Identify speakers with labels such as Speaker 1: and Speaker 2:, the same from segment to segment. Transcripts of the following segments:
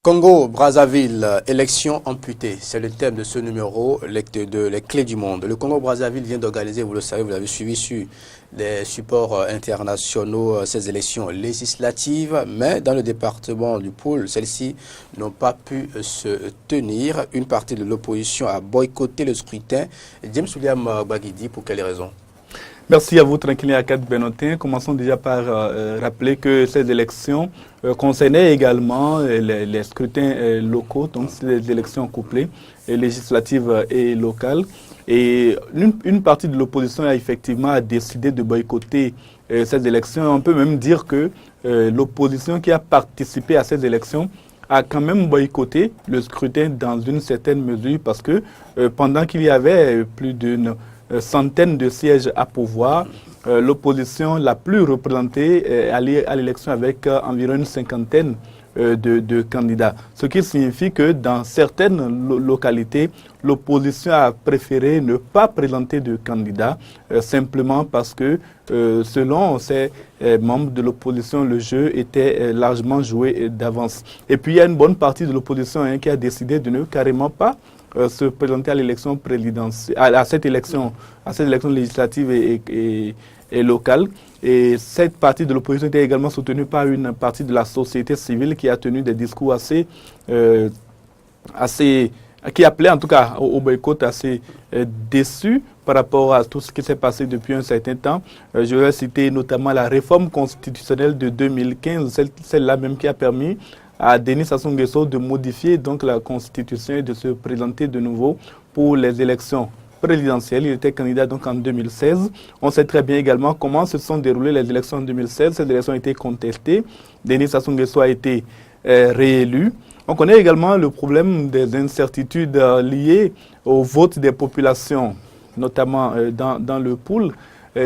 Speaker 1: Congo-Brazzaville, élection amputée, c'est le thème de ce numéro les clés du monde. Le Congo-Brazzaville vient d'organiser, vous le savez, vous l'avez suivi sur les supports internationaux, ces élections législatives, mais dans le département du Pôle, celles-ci n'ont pas pu se tenir. Une partie de l'opposition a boycotté le scrutin. James William Baguidi, pour quelles raisons?
Speaker 2: Merci à vous, Tranquille Akat Benotin. Commençons déjà par rappeler que ces élections concernaient également les scrutins locaux, donc les élections couplées, législatives et locales. Et une partie de l'opposition a effectivement décidé de boycotter ces élections. On peut même dire que l'opposition qui a participé à ces élections a quand même boycotté le scrutin dans une certaine mesure parce que pendant qu'il y avait plus d'une centaines de sièges à pouvoir. L'opposition la plus représentée est allée à l'élection avec environ une cinquantaine de candidats. Ce qui signifie que dans certaines localités, l'opposition a préféré ne pas présenter de candidats simplement parce que, selon ces membres de l'opposition, le jeu était largement joué d'avance. Et puis, il y a une bonne partie de l'opposition qui a décidé de ne carrément pas se présenter à l'élection présidentielle, à cette élection législative et locale. Et cette partie de l'opposition était également soutenue par une partie de la société civile qui a tenu des discours qui appelait en tout cas au boycott assez déçu par rapport à tout ce qui s'est passé depuis un certain temps. Je vais citer notamment la réforme constitutionnelle de 2015, celle-là même qui a permis à Denis Sassou Nguesso de modifier donc la Constitution et de se présenter de nouveau pour les élections présidentielles. Il était candidat donc en 2016. On sait très bien également comment se sont déroulées les élections en 2016. Ces élections ont été contestées. Denis Sassou Nguesso a été réélu. On connaît également le problème des incertitudes liées au vote des populations, notamment dans le Pôle.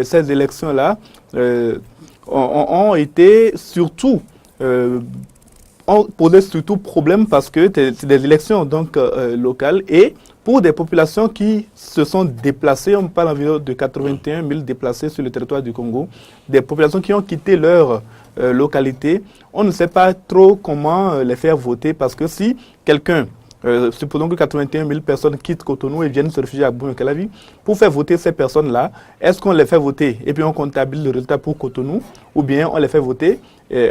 Speaker 2: Ces élections-là ont été surtout on posait surtout problème parce que c'est des élections donc locales et pour des populations qui se sont déplacées, on parle environ de 81 000 déplacés sur le territoire du Congo, des populations qui ont quitté leur localité, on ne sait pas trop comment les faire voter parce que si quelqu'un, supposons que 81 000 personnes quittent Cotonou et viennent se réfugier à Bouin-Calavi, pour faire voter ces personnes-là, est-ce qu'on les fait voter et puis on comptabilise le résultat pour Cotonou ou bien on les fait voter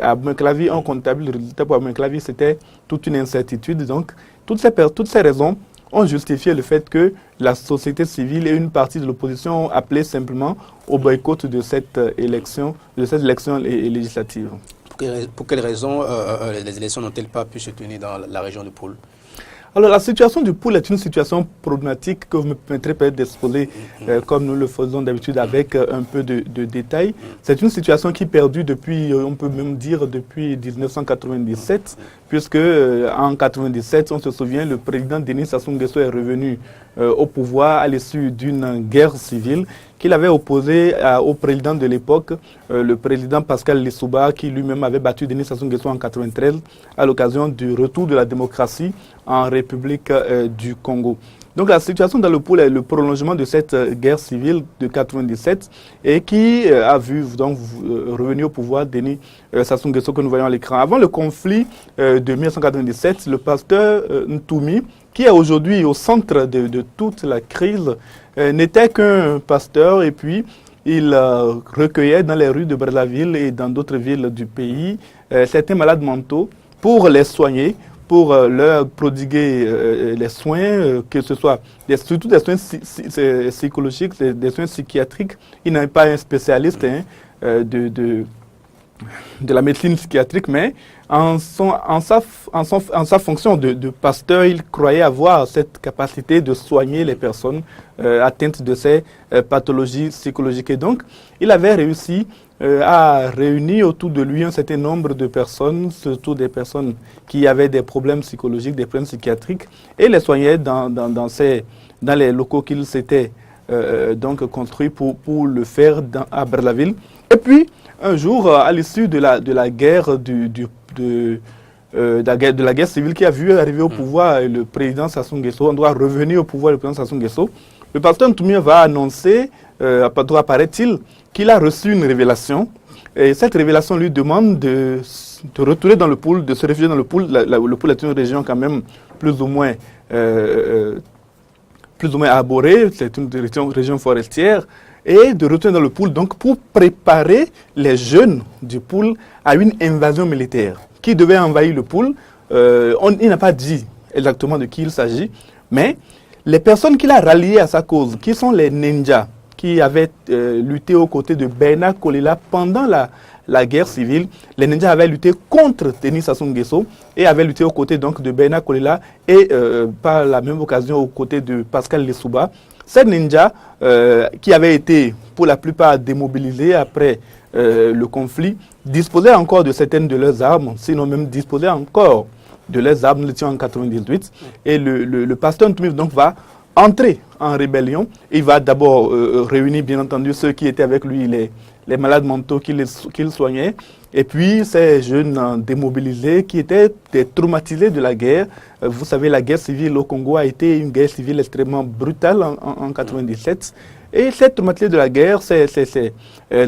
Speaker 2: à Bouin-Calavi, on comptabilise le résultat pour Bouin-Calavi, c'était toute une incertitude. Donc, toutes ces raisons ont justifié le fait que la société civile et une partie de l'opposition ont appelé simplement au boycott de cette élection législative.
Speaker 1: Pour quelles raisons les élections n'ont-elles pas pu se tenir dans la région de Pôle?
Speaker 2: Alors, la situation du Pôle est une situation problématique que vous me permettrez peut-être d'exposer comme nous le faisons d'habitude avec un peu de détails. C'est une situation qui perdure depuis, on peut même dire, depuis 1997, puisque en 1997, on se souvient, le président Denis Sassou Nguesso est revenu au pouvoir à l'issue d'une guerre civile qu'il avait opposée au président de l'époque, le président Pascal Lissouba, qui lui-même avait battu Denis Sassou Nguesso en 1993 à l'occasion du retour de la démocratie en République du Congo. Donc la situation dans le Pôle est le prolongement de cette guerre civile de 1997 et qui a vu donc revenir au pouvoir Denis Sassou Nguesso que nous voyons à l'écran. Avant le conflit de 1997, le pasteur Ntoumi, qui est aujourd'hui au centre de toute la crise, n'était qu'un pasteur et puis il recueillait dans les rues de Brazzaville et dans d'autres villes du pays certains malades mentaux pour les soigner, pour leur prodiguer les soins, que ce soit surtout des soins psychologiques, des soins psychiatriques. Il n'est pas un spécialiste de la médecine psychiatrique, mais en sa fonction de pasteur, il croyait avoir cette capacité de soigner les personnes atteintes de ces pathologies psychologiques. Et donc, il avait réussi à réunir autour de lui un certain nombre de personnes, surtout des personnes qui avaient des problèmes psychologiques, des problèmes psychiatriques, et les soignait dans les locaux qu'il s'était donc construits pour le faire à Brazzaville. Et puis, un jour, à l'issue de la guerre de la guerre civile qui a vu arriver au pouvoir le président Sassou Nguesso, on doit revenir au pouvoir le président Sassou Nguesso, le pasteur Ntoumi va annoncer, apparaît-il, qu'il a reçu une révélation. Et cette révélation lui demande retourner dans le pool, de se réfugier dans le pool. Le pool est une région quand même plus ou moins arborée, c'est une région forestière, et de retourner dans le pool donc pour préparer les jeunes du pool à une invasion militaire. Qui devait envahir le pool, il n'a pas dit exactement de qui il s'agit, mais les personnes qu'il a ralliées à sa cause, qui sont les ninjas, qui avaient lutté aux côtés de Bernard Kolela pendant la guerre civile. Les ninjas avaient lutté contre Denis Sassou Nguesso et avaient lutté aux côtés donc de Bernard Kolela et par la même occasion aux côtés de Pascal Lissouba. Ces ninjas qui avaient été pour la plupart démobilisés après le conflit disposaient encore de certaines de leurs armes, sinon même disposaient encore de leurs armes, nous étions en 98, et le pasteur Ntoumi donc va entrer en rébellion. Il va d'abord réunir bien entendu ceux qui étaient avec lui, les malades mentaux qu'il soignait, et puis ces jeunes démobilisés qui étaient des traumatisés de la guerre. Vous savez, la guerre civile au Congo a été une guerre civile extrêmement brutale en 97. Et ces traumatisés de la guerre, ces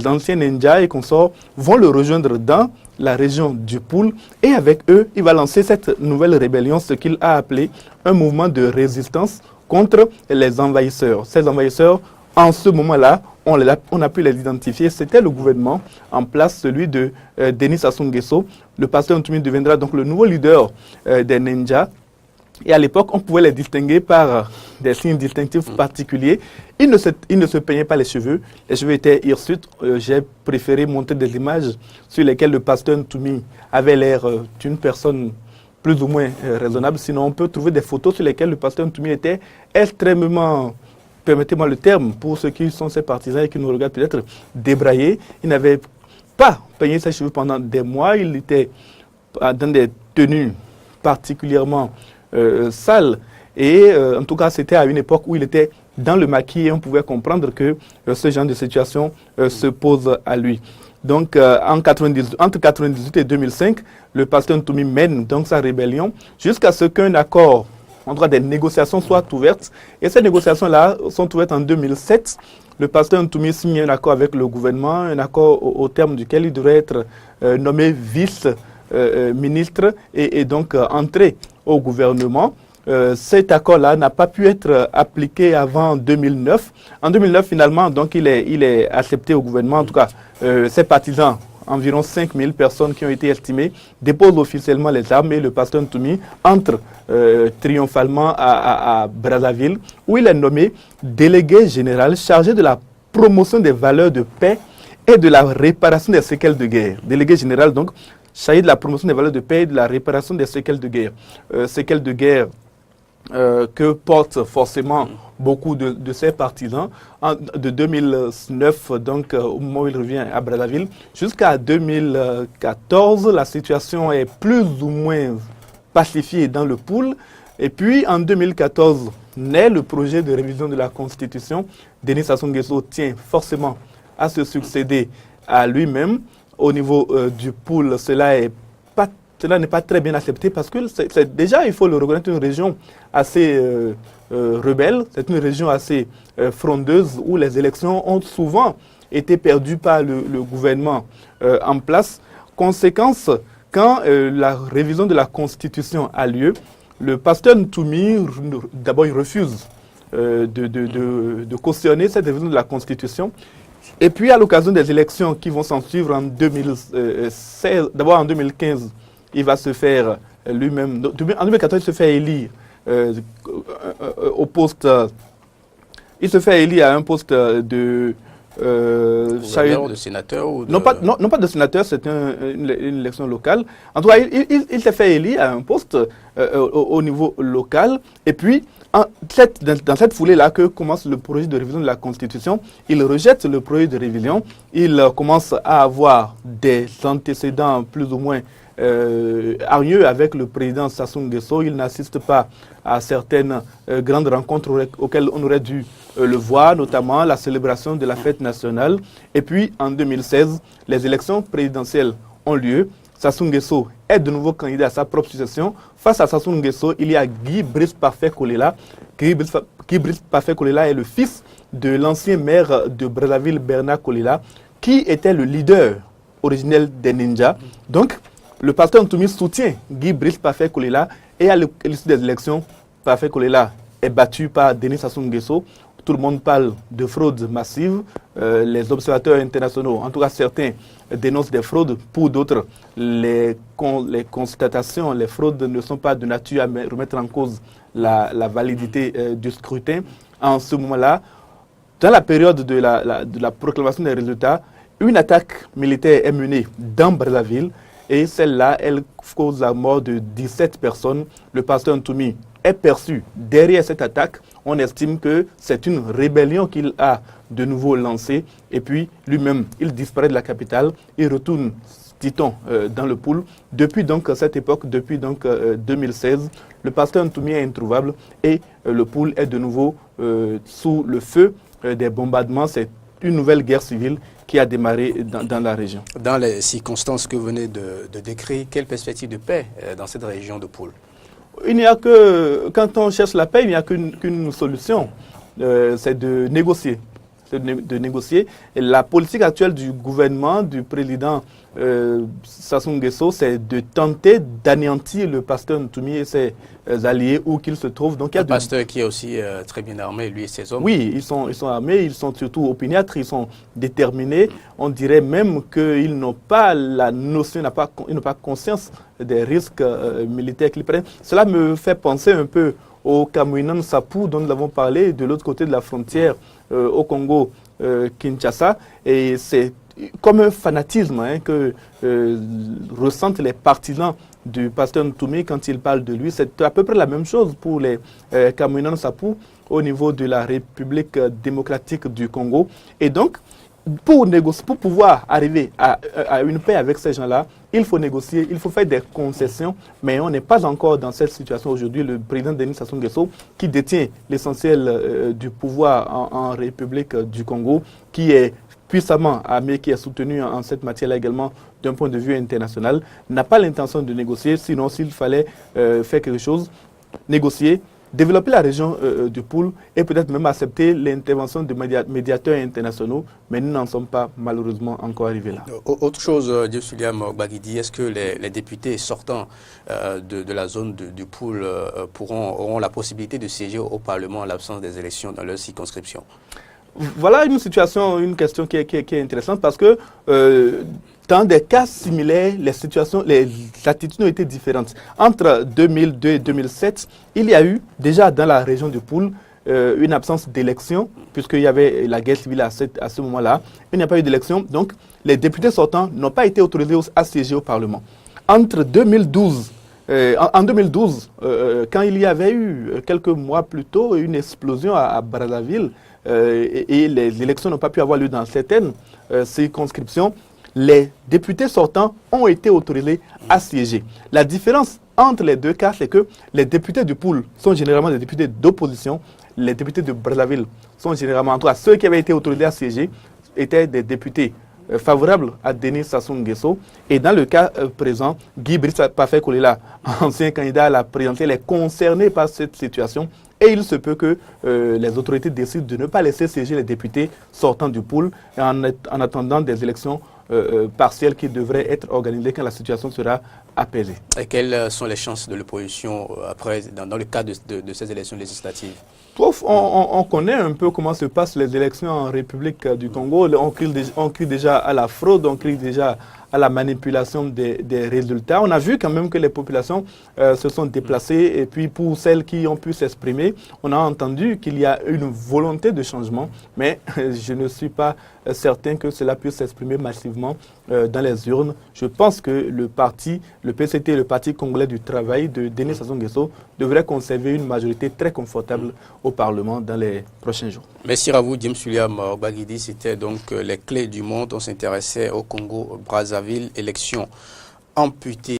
Speaker 2: anciens ninjas et consorts vont le rejoindre dans la région du Poul. Et avec eux, il va lancer cette nouvelle rébellion, ce qu'il a appelé un mouvement de résistance contre les envahisseurs. Ces envahisseurs, en ce moment-là, on a pu les identifier. C'était le gouvernement en place, celui de Denis Sassou Nguesso. Le pasteur Ntoumi deviendra donc le nouveau leader des ninjas. Et à l'époque, on pouvait les distinguer par des signes distinctifs particuliers. Ils ne se peignaient pas les cheveux. Les cheveux étaient hirsutes. J'ai préféré montrer des images sur lesquelles le pasteur Ntoumi avait l'air d'une personne plus ou moins raisonnable. Sinon, on peut trouver des photos sur lesquelles le pasteur Ntoumi était extrêmement, permettez-moi le terme, pour ceux qui sont ses partisans et qui nous regardent peut-être, débraillé. Il n'avait pas peigné ses cheveux pendant des mois. Il était dans des tenues particulièrement sales. Et en tout cas, c'était à une époque où il était dans le maquis et on pouvait comprendre que ce genre de situation se pose à lui. Donc, entre 1998 et 2005, le pasteur Ntoumi mène donc sa rébellion jusqu'à ce qu'un accord, en tout cas des négociations, soient ouvertes. Et ces négociations-là sont ouvertes en 2007. Le pasteur Ntoumi signe un accord avec le gouvernement, un accord au terme duquel il devrait être nommé vice-ministre et donc entré au gouvernement. Cet accord-là n'a pas pu être appliqué avant 2009. En 2009, finalement, donc, il est accepté au gouvernement. En tout cas, ses partisans, environ 5000 personnes qui ont été estimées, déposent officiellement les armes et le pasteur Ntoumi entre triomphalement à Brazzaville, où il est nommé délégué général chargé de la promotion des valeurs de paix et de la réparation des séquelles de guerre. Délégué général, donc, chargé de la promotion des valeurs de paix et de la réparation des séquelles de guerre. Séquelles de guerre que portent forcément beaucoup de ses partisans. De 2009, donc au moment où il revient à Brazzaville, jusqu'à 2014, la situation est plus ou moins pacifiée dans le Poul. Et puis en 2014, naît le projet de révision de la Constitution. Denis Sassou Nguesso tient forcément à se succéder à lui-même. Au niveau du Poul, cela n'est pas très bien accepté parce que déjà, il faut le reconnaître, une région assez rebelle, c'est une région assez frondeuse où les élections ont souvent été perdues par le gouvernement en place. Conséquence, quand la révision de la Constitution a lieu, le pasteur Ntoumi, d'abord, il refuse de cautionner cette révision de la Constitution. Et puis, à l'occasion des élections qui vont s'en suivre en 2016, d'abord en 2015, il va se faire lui-même, en 2014, il se fait élire au poste, il se fait élire à un poste de
Speaker 1: de sénateur ou de...
Speaker 2: non pas de sénateur, c'est une élection locale. En tout cas, il s'est fait élire à un poste au niveau local. Et puis, dans cette foulée-là que commence le projet de révision de la Constitution, il rejette le projet de révision. Il commence à avoir des antécédents plus ou moins hargneux avec le président Sassou Nguesso. Il n'assiste pas à certaines grandes rencontres auxquelles on aurait dû le voir, notamment la célébration de la fête nationale. Et puis, en 2016, les élections présidentielles ont lieu. Sassou Nguesso est de nouveau candidat à sa propre succession. Face à Sassou Nguesso, il y a Guy Brice Parfait Kolela. Guy Brice Parfait Kolela est le fils de l'ancien maire de Brazzaville, Bernard Kolela, qui était le leader originel des ninjas. Donc, le pasteur Ntoumi soutient Guy Brice Parfait Kolela et à l'issue des élections, Parfait Kolela est battu par Denis Sassou Nguesso. Tout le monde parle de fraude massive. Les observateurs internationaux, en tout cas certains, dénoncent des fraudes. Pour d'autres, les constatations, les fraudes ne sont pas de nature à remettre en cause la validité du scrutin. En ce moment-là, dans la période de la proclamation des résultats, une attaque militaire est menée dans Brazzaville et celle-là, elle cause la mort de 17 personnes. Le pasteur Ntoumi est perçu derrière cette attaque. On estime que c'est une rébellion qu'il a de nouveau lancée. Et puis, lui-même, il disparaît de la capitale. Il retourne, dit-on, dans le pool. Depuis donc cette époque, depuis donc 2016, le pasteur Ntoumi est introuvable et le pool est de nouveau sous le feu des bombardements. C'est une nouvelle guerre civile qui a démarré dans la région. Dans les circonstances que vous venez de décrire, quelle perspective de paix dans cette région de pool? Il n'y a que, quand on cherche la paix, il n'y a qu'une solution, c'est de négocier. Et la politique actuelle du gouvernement, du président Sassou Nguesso, c'est de tenter d'anéantir le pasteur Ntoumi et ses alliés où qu'ils se trouvent. Donc, il y a un pasteur qui est aussi très bien armé, lui et ses hommes. Oui, ils sont armés, ils sont surtout opiniâtres, ils sont déterminés. On dirait même qu'ils n'ont pas la notion, ils n'ont pas conscience des risques militaires qu'ils prennent. Cela me fait penser un peu au Cameroun Sapou dont nous avons parlé, de l'autre côté de la frontière au Congo, Kinshasa. Et c'est comme un fanatisme que ressentent les partisans du pasteur Ntoumi quand ils parlent de lui. C'est à peu près la même chose pour les Cameroun Sapou au niveau de la République démocratique du Congo. Et donc, pour pouvoir arriver à une paix avec ces gens-là, il faut négocier, il faut faire des concessions, mais on n'est pas encore dans cette situation aujourd'hui. Le président Denis Sassou Nguesso, qui détient l'essentiel du pouvoir en République du Congo, qui est puissamment armé, qui est soutenu en cette matière-là également d'un point de vue international, n'a pas l'intention de négocier. Sinon, s'il fallait faire quelque chose, négocier, développer la région du Pool et peut-être même accepter l'intervention de médiateurs internationaux, mais nous n'en sommes pas malheureusement encore arrivés là. Autre chose, Dieu Suliam Gbagidi, est-ce que les députés sortant de la zone du Pool auront la possibilité de siéger au Parlement en l'absence des élections dans leur circonscription? Voilà une question qui est intéressante parce que dans des cas similaires, les attitudes ont été différentes. Entre 2002 et 2007, il y a eu déjà dans la région du Pool une absence d'élection, puisqu'il y avait la guerre civile à ce moment-là. Il n'y a pas eu d'élection, donc les députés sortants n'ont pas été autorisés à siéger au Parlement. Entre 2012, en 2012, quand il y avait eu quelques mois plus tôt une explosion à Brazzaville et les élections n'ont pas pu avoir lieu dans certaines circonscriptions, les députés sortants ont été autorisés à siéger. La différence entre les deux cas, c'est que les députés du Pool sont généralement des députés d'opposition. Les députés de Brazzaville sont généralement, en tout cas ceux qui avaient été autorisés à siéger, étaient des députés favorables à Denis Sassou Nguesso. Et dans le cas présent, Guy Brice Parfait Kolela, ancien candidat à la présidentielle, est concerné par cette situation. Et il se peut que les autorités décident de ne pas laisser siéger les députés sortants du Pool en attendant des élections partielles qui devraient être organisées quand la situation sera apaisée. Et quelles sont les chances de l'opposition après, dans le cadre de ces élections législatives? On connaît un peu comment se passent les élections en République du Congo. On crie déjà à la fraude, on crie déjà à la manipulation des résultats. On a vu quand même que les populations se sont déplacées et puis pour celles qui ont pu s'exprimer, on a entendu qu'il y a une volonté de changement, mais je ne suis pas certain que cela puisse s'exprimer massivement dans les urnes. Je pense que le PCT, le Parti congolais du travail de Denis Sassou Nguesso, devrait conserver une majorité très confortable au Parlement dans les prochains jours. Merci à vous, James Suliam Gbagidi. C'était donc les clés du monde. On s'intéressait au Congo-Brazzaville, élection amputée.